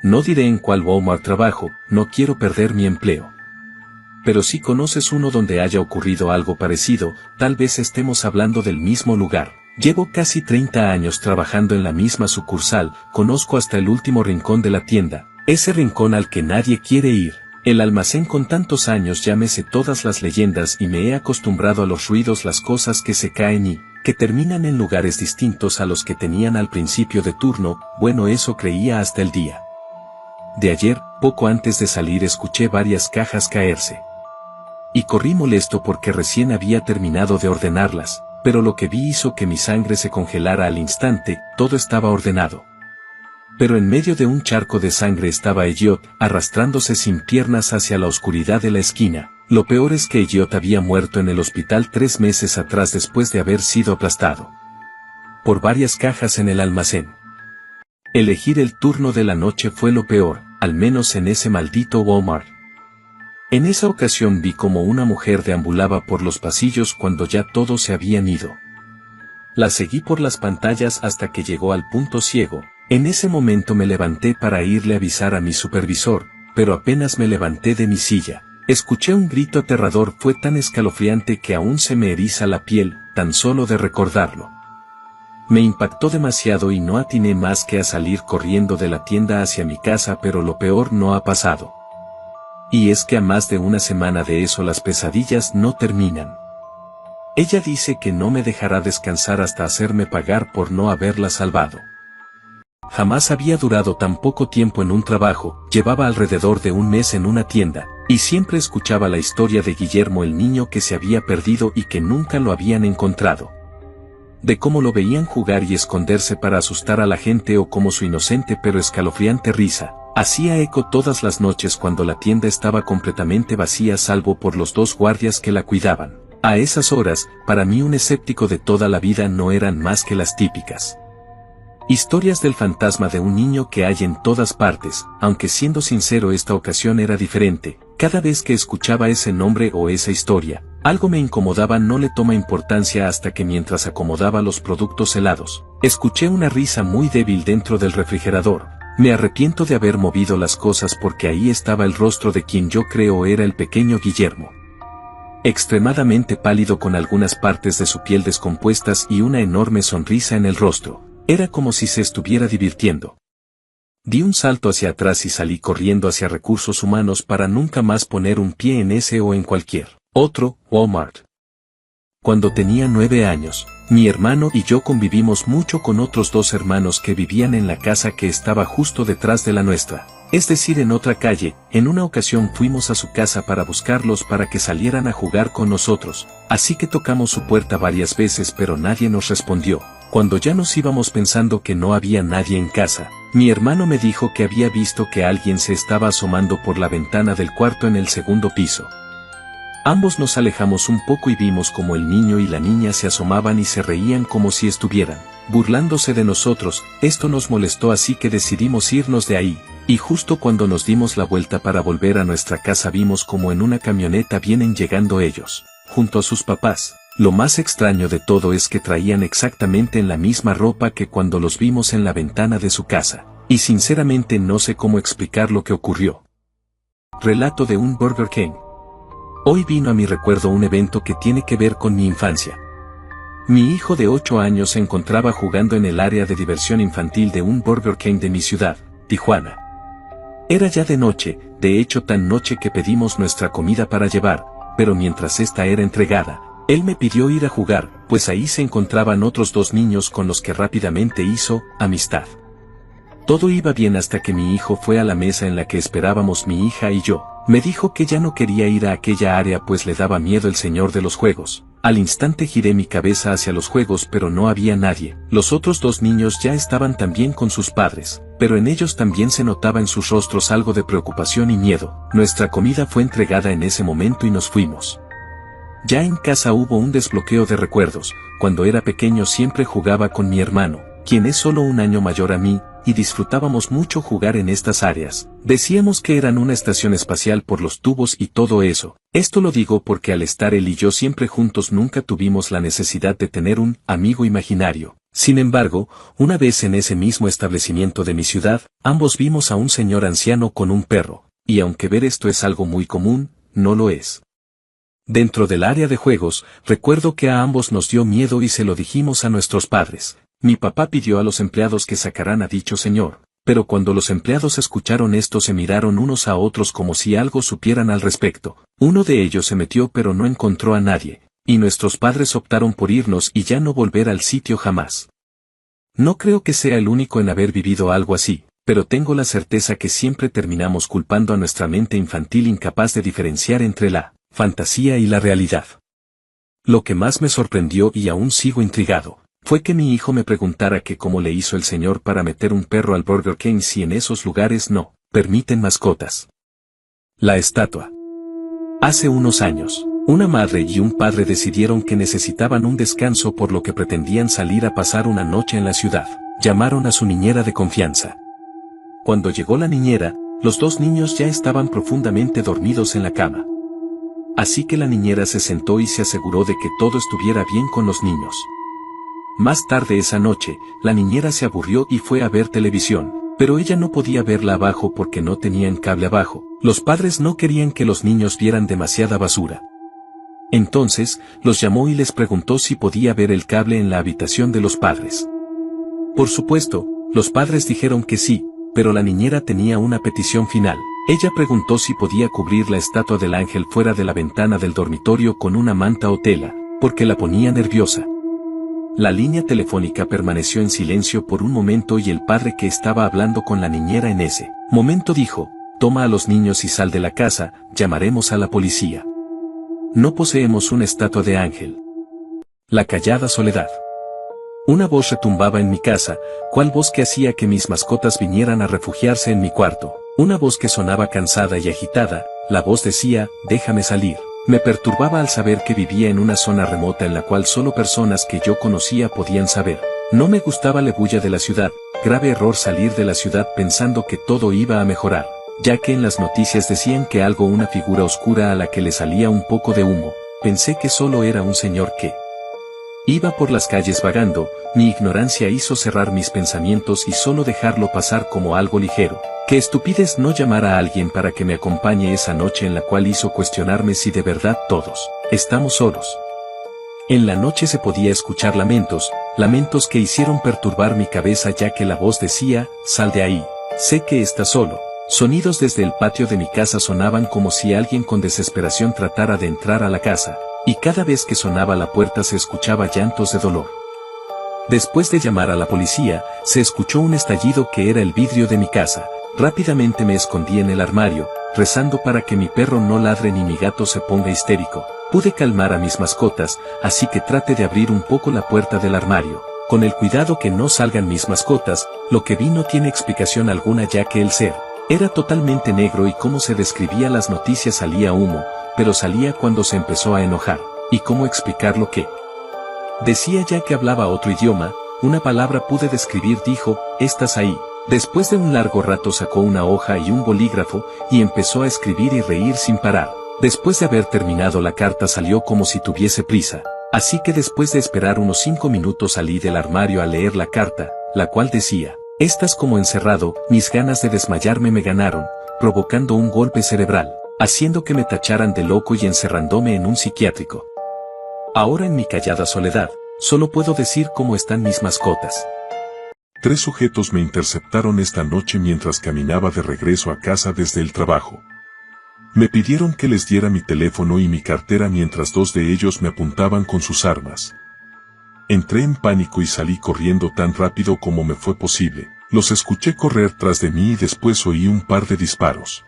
No diré en cuál Walmart trabajo, no quiero perder mi empleo. Pero si conoces uno donde haya ocurrido algo parecido, tal vez estemos hablando del mismo lugar. Llevo casi 30 años trabajando en la misma sucursal, conozco hasta el último rincón de la tienda, ese rincón al que nadie quiere ir. El almacén con tantos años ya me sé todas las leyendas y me he acostumbrado a los ruidos, las cosas que se caen y que terminan en lugares distintos a los que tenían al principio de turno, bueno, eso creía hasta el día de ayer, poco antes de salir escuché varias cajas caerse. Y corrí molesto porque recién había terminado de ordenarlas, pero lo que vi hizo que mi sangre se congelara al instante, todo estaba ordenado. Pero en medio de un charco de sangre estaba Elliot, arrastrándose sin piernas hacia la oscuridad de la esquina. Lo peor es que Elliot había muerto en el hospital 3 meses atrás después de haber sido aplastado por varias cajas en el almacén. Elegir el turno de la noche fue lo peor, al menos en ese maldito Walmart. En esa ocasión vi como una mujer deambulaba por los pasillos cuando ya todos se habían ido. La seguí por las pantallas hasta que llegó al punto ciego. En ese momento me levanté para irle a avisar a mi supervisor, pero apenas me levanté de mi silla, escuché un grito aterrador, fue tan escalofriante que aún se me eriza la piel, tan solo de recordarlo. Me impactó demasiado y no atiné más que a salir corriendo de la tienda hacia mi casa, pero lo peor no ha pasado. Y es que a más de una semana de eso las pesadillas no terminan. Ella dice que no me dejará descansar hasta hacerme pagar por no haberla salvado. Jamás había durado tan poco tiempo en un trabajo, llevaba alrededor de un mes en una tienda, y siempre escuchaba la historia de Guillermo, el niño que se había perdido y que nunca lo habían encontrado. De cómo lo veían jugar y esconderse para asustar a la gente, o cómo su inocente pero escalofriante risa hacía eco todas las noches cuando la tienda estaba completamente vacía salvo por los 2 guardias que la cuidaban. A esas horas, para mí un escéptico de toda la vida, no eran más que las típicas historias del fantasma de un niño que hay en todas partes, aunque siendo sincero esta ocasión era diferente. Cada vez que escuchaba ese nombre o esa historia, algo me incomodaba. No le tomé importancia hasta que mientras acomodaba los productos helados, escuché una risa muy débil dentro del refrigerador. Me arrepiento de haber movido las cosas porque ahí estaba el rostro de quien yo creo era el pequeño Guillermo. Extremadamente pálido, con algunas partes de su piel descompuestas y una enorme sonrisa en el rostro. Era como si se estuviera divirtiendo. Di un salto hacia atrás y salí corriendo hacia Recursos Humanos para nunca más poner un pie en ese o en cualquier otro Walmart. Cuando tenía 9 años, mi hermano y yo convivimos mucho con otros 2 hermanos que vivían en la casa que estaba justo detrás de la nuestra, es decir, en otra calle. En una ocasión fuimos a su casa para buscarlos para que salieran a jugar con nosotros, así que tocamos su puerta varias veces pero nadie nos respondió. Cuando ya nos íbamos pensando que no había nadie en casa, mi hermano me dijo que había visto que alguien se estaba asomando por la ventana del cuarto en el segundo piso. Ambos nos alejamos un poco y vimos como el niño y la niña se asomaban y se reían como si estuvieran burlándose de nosotros. Esto nos molestó, así que decidimos irnos de ahí, y justo cuando nos dimos la vuelta para volver a nuestra casa vimos como en una camioneta vienen llegando ellos, junto a sus papás. Lo más extraño de todo es que traían exactamente en la misma ropa que cuando los vimos en la ventana de su casa, y sinceramente no sé cómo explicar lo que ocurrió. Relato de un Burger King. Hoy vino a mi recuerdo un evento que tiene que ver con mi infancia. Mi hijo de 8 años se encontraba jugando en el área de diversión infantil de un Burger King de mi ciudad, Tijuana. Era ya de noche, de hecho tan noche que pedimos nuestra comida para llevar, pero mientras esta era entregada, él me pidió ir a jugar, pues ahí se encontraban otros 2 niños con los que rápidamente hizo amistad. Todo iba bien hasta que mi hijo fue a la mesa en la que esperábamos mi hija y yo. Me dijo que ya no quería ir a aquella área pues le daba miedo el señor de los juegos. Al instante giré mi cabeza hacia los juegos pero no había nadie. Los otros 2 niños ya estaban también con sus padres, pero en ellos también se notaba en sus rostros algo de preocupación y miedo. Nuestra comida fue entregada en ese momento y nos fuimos. Ya en casa hubo un desbloqueo de recuerdos. Cuando era pequeño siempre jugaba con mi hermano, quien es solo un año mayor a mí, y disfrutábamos mucho jugar en estas áreas. Decíamos que eran una estación espacial por los tubos y todo eso. Esto lo digo porque al estar él y yo siempre juntos nunca tuvimos la necesidad de tener un amigo imaginario. Sin embargo, una vez en ese mismo establecimiento de mi ciudad, ambos vimos a un señor anciano con un perro, y aunque ver esto es algo muy común, no lo es. Dentro del área de juegos, recuerdo que a ambos nos dio miedo y se lo dijimos a nuestros padres. Mi papá pidió a los empleados que sacaran a dicho señor, pero cuando los empleados escucharon esto se miraron unos a otros como si algo supieran al respecto. Uno de ellos se metió pero no encontró a nadie, y nuestros padres optaron por irnos y ya no volver al sitio jamás. No creo que sea el único en haber vivido algo así, pero tengo la certeza que siempre terminamos culpando a nuestra mente infantil incapaz de diferenciar entre la fantasía y la realidad. Lo que más me sorprendió y aún sigo intrigado, fue que mi hijo me preguntara que cómo le hizo el señor para meter un perro al Burger King si en esos lugares no permiten mascotas. La estatua. Hace unos años, una madre y un padre decidieron que necesitaban un descanso por lo que pretendían salir a pasar una noche en la ciudad. Llamaron a su niñera de confianza. Cuando llegó la niñera, los dos niños ya estaban profundamente dormidos en la cama. Así que la niñera se sentó y se aseguró de que todo estuviera bien con los niños. Más tarde esa noche, la niñera se aburrió y fue a ver televisión, pero ella no podía verla abajo porque no tenían cable abajo. Los padres no querían que los niños vieran demasiada basura. Entonces, los llamó y les preguntó si podía ver el cable en la habitación de los padres. Por supuesto, los padres dijeron que sí, pero la niñera tenía una petición final. Ella preguntó si podía cubrir la estatua del ángel fuera de la ventana del dormitorio con una manta o tela, porque la ponía nerviosa. La línea telefónica permaneció en silencio por un momento y el padre que estaba hablando con la niñera en ese momento dijo: «Toma a los niños y sal de la casa, llamaremos a la policía. No poseemos una estatua de ángel». La callada soledad. Una voz retumbaba en mi casa, cual voz que hacía que mis mascotas vinieran a refugiarse en mi cuarto. Una voz que sonaba cansada y agitada, la voz decía: «Déjame salir». Me perturbaba al saber que vivía en una zona remota en la cual solo personas que yo conocía podían saber. No me gustaba la bulla de la ciudad, grave error salir de la ciudad pensando que todo iba a mejorar, ya que en las noticias decían que una figura oscura a la que le salía un poco de humo. Pensé que solo era un señor que iba por las calles vagando. Mi ignorancia hizo cerrar mis pensamientos y solo dejarlo pasar como algo ligero. Qué estupidez no llamar a alguien para que me acompañe esa noche, en la cual hizo cuestionarme si de verdad todos estamos solos. En la noche se podía escuchar lamentos que hicieron perturbar mi cabeza, ya que la voz decía: «Sal de ahí, sé que estás solo». Sonidos desde el patio de mi casa sonaban como si alguien con desesperación tratara de entrar a la casa, y cada vez que sonaba la puerta se escuchaba llantos de dolor. Después de llamar a la policía, se escuchó un estallido que era el vidrio de mi casa. Rápidamente me escondí en el armario, rezando para que mi perro no ladre ni mi gato se ponga histérico. Pude calmar a mis mascotas, así que traté de abrir un poco la puerta del armario, con el cuidado que no salgan mis mascotas. Lo que vi no tiene explicación alguna, ya que el ser era totalmente negro y como se describía las noticias salía humo, pero salía cuando se empezó a enojar. ¿Y cómo explicar lo que decía, ya que hablaba otro idioma? Una palabra pude describir, dijo: «¿Estás ahí?». Después de un largo rato sacó una hoja y un bolígrafo, y empezó a escribir y reír sin parar. Después de haber terminado la carta salió como si tuviese prisa. Así que después de esperar unos 5 minutos salí del armario a leer la carta, la cual decía: «Estás como encerrado». Mis ganas de desmayarme me ganaron, provocando un golpe cerebral, haciendo que me tacharan de loco y encerrándome en un psiquiátrico. Ahora, en mi callada soledad, solo puedo decir cómo están mis mascotas. 3 sujetos me interceptaron esta noche mientras caminaba de regreso a casa desde el trabajo. Me pidieron que les diera mi teléfono y mi cartera mientras 2 de ellos me apuntaban con sus armas. Entré en pánico y salí corriendo tan rápido como me fue posible. Los escuché correr tras de mí y después oí un par de disparos.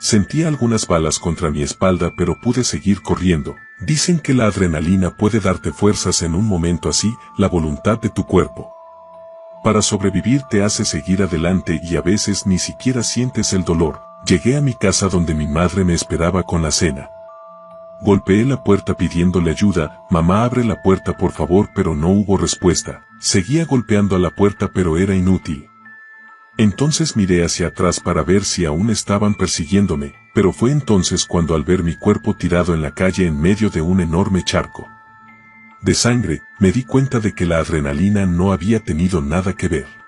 Sentí algunas balas contra mi espalda, pero pude seguir corriendo. Dicen que la adrenalina puede darte fuerzas en un momento así, la voluntad de tu cuerpo. Para sobrevivir te hace seguir adelante y a veces ni siquiera sientes el dolor. Llegué a mi casa donde mi madre me esperaba con la cena. Golpeé la puerta pidiéndole ayuda: «Mamá, abre la puerta por favor», pero no hubo respuesta. Seguía golpeando a la puerta pero era inútil. Entonces miré hacia atrás para ver si aún estaban persiguiéndome, pero fue entonces cuando, al ver mi cuerpo tirado en la calle en medio de un enorme charco, de sangre, me di cuenta de que la adrenalina no había tenido nada que ver.